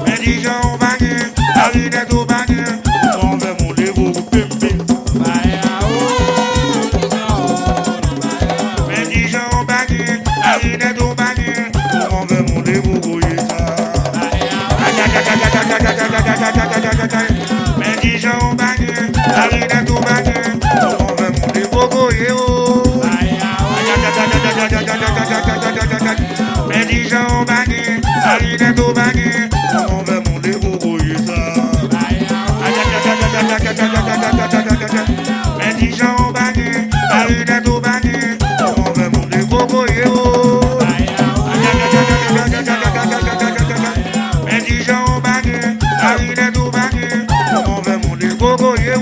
Mendigeant au bagné, Arinette au bagné, on veut mon dévot pimpé. Mendigeant au bagné, Arinette au bagné, on veut mon dévot goyesa. Mendigeant au bagné, Arinette au bagné, on veut mon dévot goyesa. Mendigeant au bagné, Arinette au bagné, on veut mon dévot goyesa. Mendigeant au bagné, Arinette au bagné, on veut mon dévot goyesa. Mendigeant au bagné, Arinette au bagné, on veut mon dévot goyesa.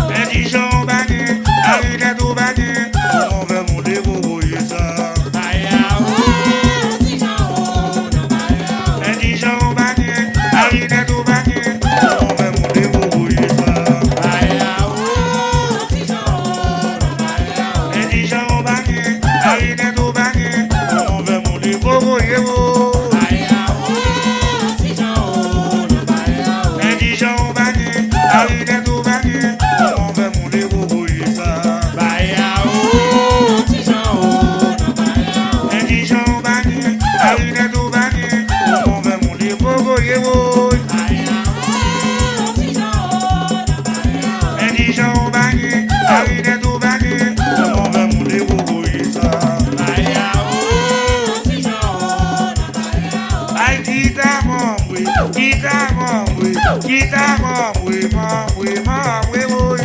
Mendigeant au bagné, Arinette au bagné, on veut mon dévot goyesa. Mendigeant au bagné, Arinette au bagné, on veut mon dévot goyesa. Mendigeant au bagné, Arinette au bagné, on veut mon dévot goyesa. Mendigeant au bagné, Arinette au bagné, on veut mon dévot goyesa. Mendigeant au bagné, Arinette au bagné, on veut mon dévot goyesa. Mendigeant au bagné, Arinette au bagné, on veut mon dévot goyesa. Ay, guitare, oui, guitare, oui, guitare, oui, oui, oui.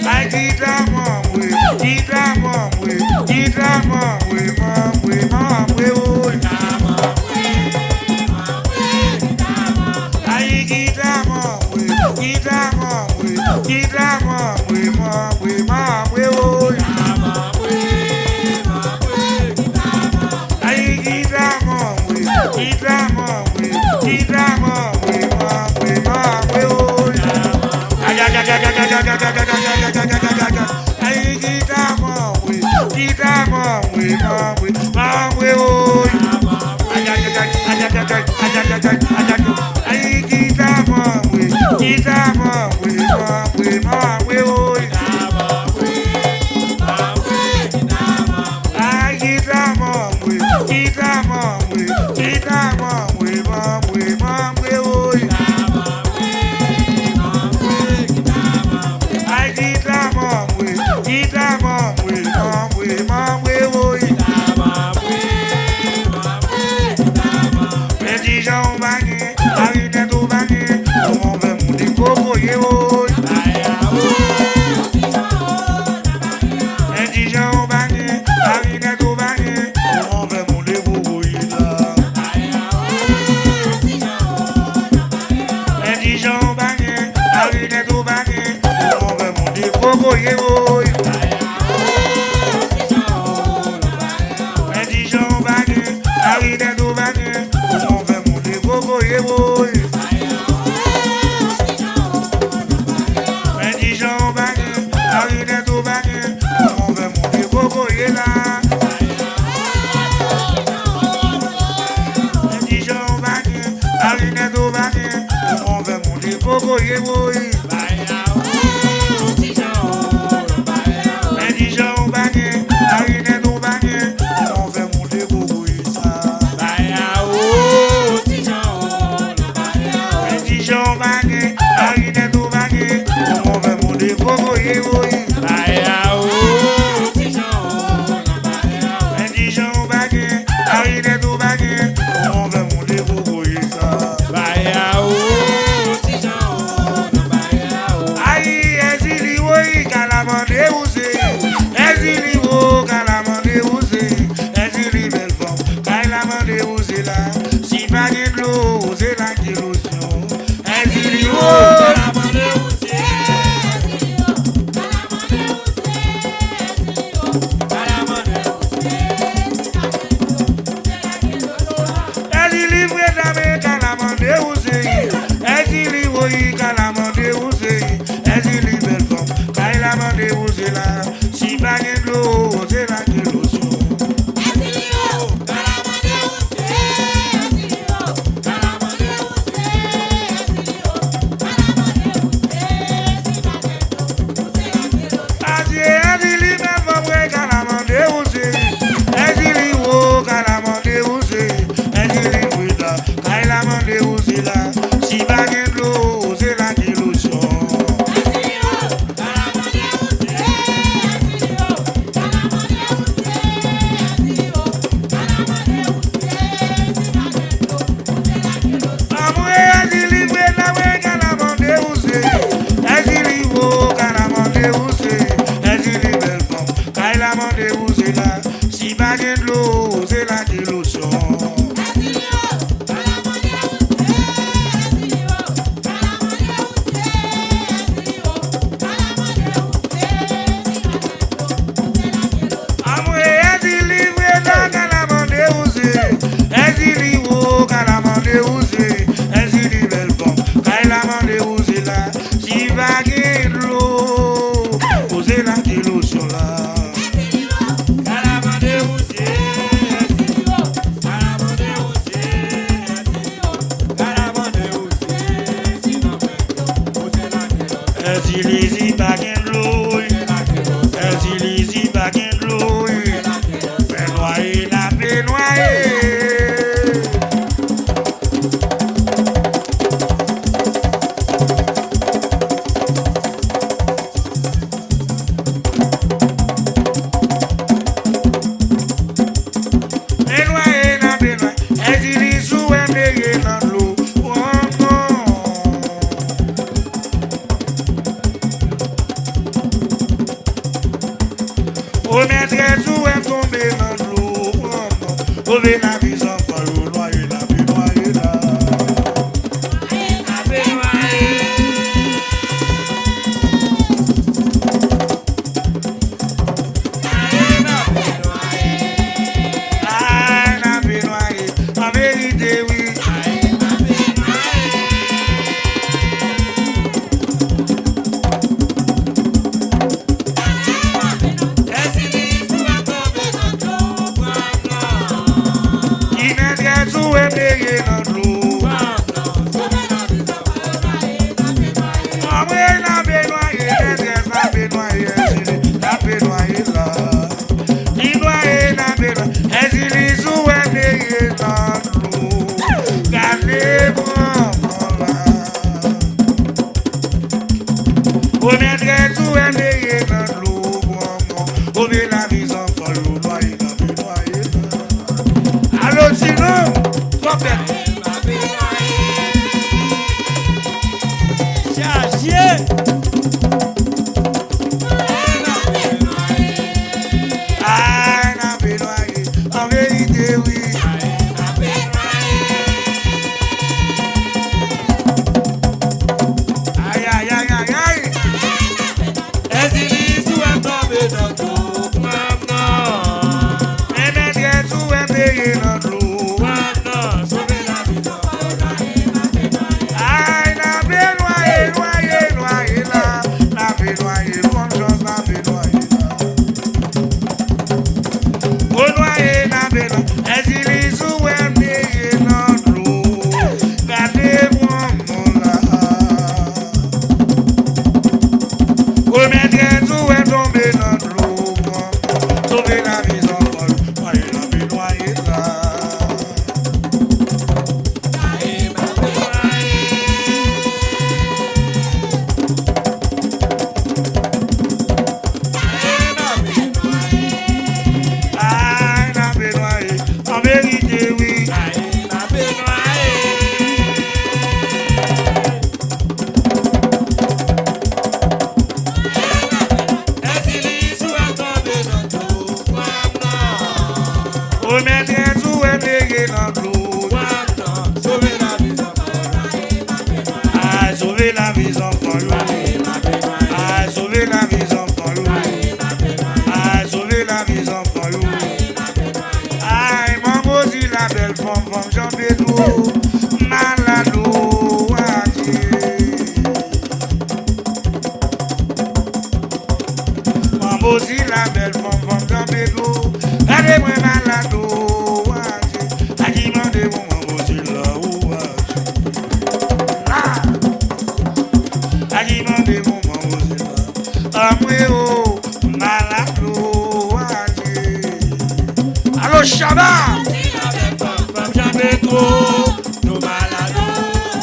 Ay, guitare, oui, guitare, oui, guitare, oui, oui. Ay, guitare, oui, guitare, oui, guitare, oui, oui. Ay, guitare, oui, guitare, oui, guitare, oui. Ay, ay, ay, ay, ay, ay, ay, ay, ay. Ay, guitare, oui, guitare, oui, oui. Ay, ay, ay, ay, ay, ay, ay, ay, ay. Ay, guitare, oui, guitare, oui, oui. Ay, guitare, oui, guitare, oui, guitare, oui. Ay, guitare, oui, guitare, oui. Mendigeant au bagné, Arinette au bagné, on veut mon dévot goyesa. Mendigeant au bagné, Arinette au bagné, on veut mon dévot goyesa. Mendigeant au bagné, Arinette au bagné, on veut mon dévot goyesa. Mendigeant au bagné, Arinette au bagné, on veut mon dévot goyesa. Mendigeant au bagné, Arinette au bagné, on veut mon dévot goyesa. Mendigeant au bagné, Arinette au bagné, on veut mon dévot goyesa. là. Si pas de l'eau, c'est là qui l'ocean. Si pas de l'eau, c'est là qui l'ocean. Easy back in low, easy back in low, Benoît la Benoît. O maîtresse où est tombé dans l'eau, on veut la vie sans falloir noyer la Benoît là. Ah, la Benoît, en vérité oui. Aussi la belle femme dans mes dos, allez-moi malade, à qui m'en dévon, aussi là où à qui m'en dévon, aussi là, à moi, malade, allô, Shabbat, femme, j'en ai trop, nous malades.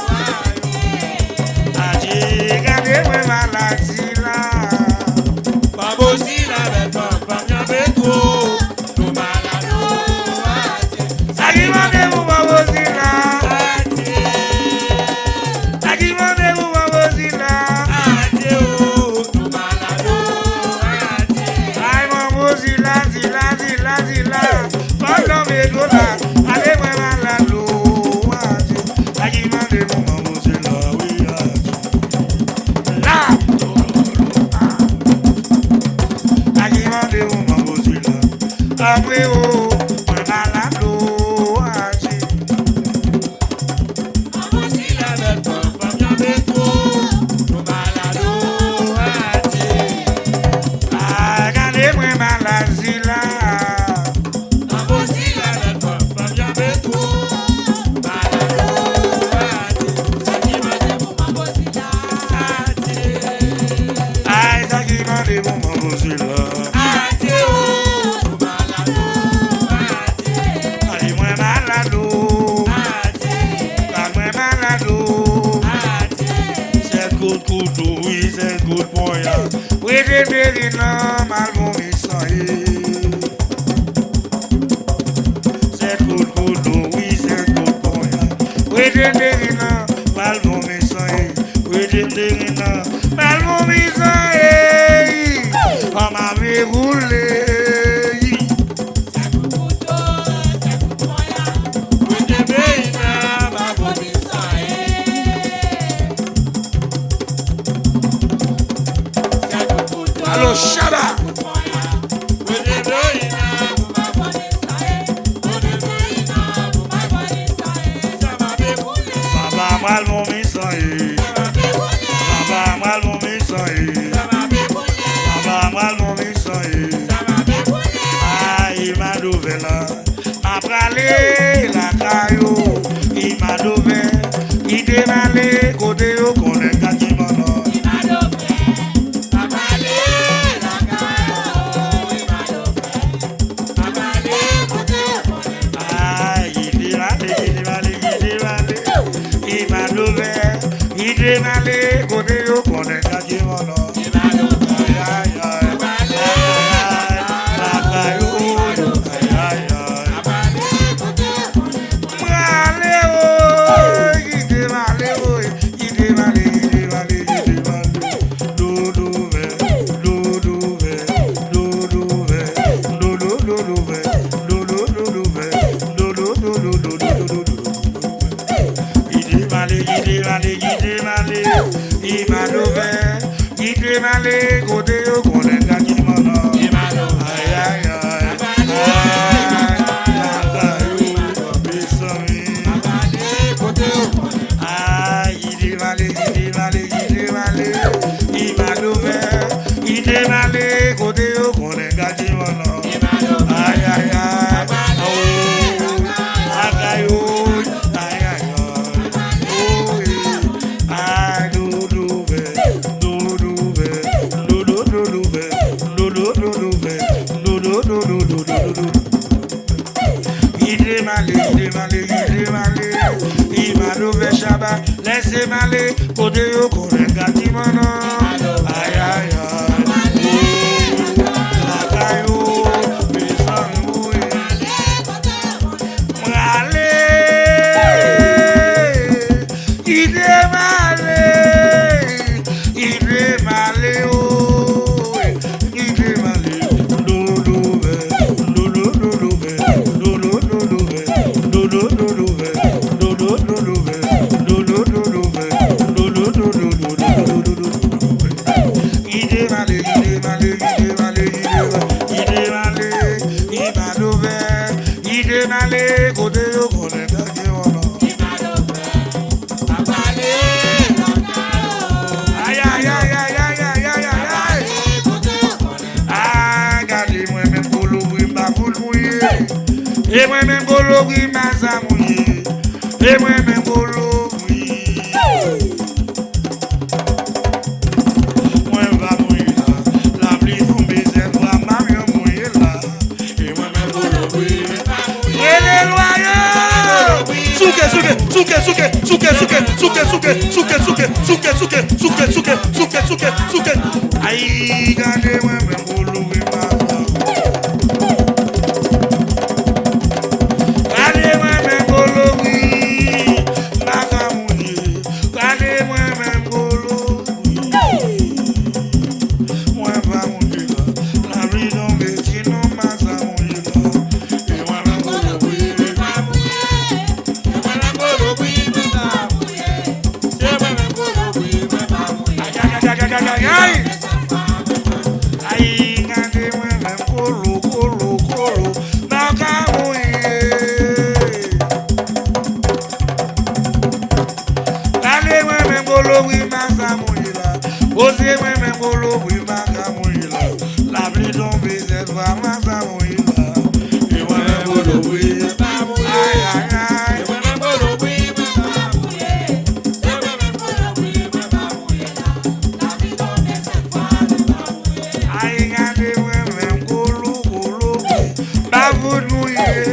après oh, moi malade oh, aji. Maman si la belle femme, pas bien avec toi. Nous malade oh, aji. Ah, regardez-moi malade si là. Maman si la belle femme, pas bien avec toi. Malade oh, aji. Ça qui m'a dit pour maman si la aji. Aïe, ça qui m'a dit mon maman si là. Aji oh, nous malade oh, aji. Allez, moi malade oh. Aji. Moi malade oh. C'est good good oh, oui, c'est good boy. Oui, des dérivants, mal bon, ils sont c'est good good oh, oui, c'est good boy. Oui, des dérivants, mal bon, ils sont oui, des dérivants, mal bon, ils sont on m'avait roulé. Allô, Shaba! Baba mal mon misaï. Baba mal mon misaï. Baba mal mon misaï. Ah, il m'a douvé là. M'a pralé la caillou. Il m'a douvé. Il dévalé côté au connaît Katimano. Ah, il dévalé. Il m'a douvé. Il dévalé côté au connaît Katimano. Aïe, aïe, la caillou. Aïe, aïe. Pralé, oh, il dévalé, oh, il dévalé. Doudouvé. Il m'a dévalé, côté au connaît Katimano. Aïe, aïe, aïe. La caillou, Bissami. Ah, il dévalé. Il m'a ouvert, il dévalé, côté au connaît Katimano. Aïe, aïe, aïe. Oh, la caillou. Aïe, aïe, aïe. Oh, oui. Ah, doudouvé. Il m'a douvé Shaba, laissez m'aller, côté au connaît Katimano. Aïe, aïe, aïe. La caillou, Bissami. Il est malé, oh, il est malé. Doudouvé. Il est malé, côté au connaît Katimano. Aïe, aïe, aïe, aïe, aïe, aïe, aïe, aïe. Ah, regardez-moi même pour l'ouvrir ma boule mouillée. Et moi-même pour l'ouvrir ma sa mouillée. Et moi-même pour l'ouvrir. Moi va mouiller là. La pluie tombe, cette fois ma mieux mouiller là. Et moi-même pour l'ouvrir. Et les loyaux. Souke. Aïe, regardez-moi même pour l'ouvrir ma sa. Regardez-moi même pour l'ouvrir ma sa mouillée. Regardez-moi même pour l'ouvrir. Moi va mouiller là. La pluie tombe, sinon ma sa mouiller là. Et moi-même pour l'ouvrir. Aïe, regardez-moi même colo. bolo oui masa mouila. Osé moi-même bolo oui masa mouila. La pluie tombée cette fois masa mouila. Et moi-même bolo oui. Aïe aïe aïe. Aïe gardez moi-même bolo bolo. Ba vous mouiller.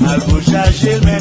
Al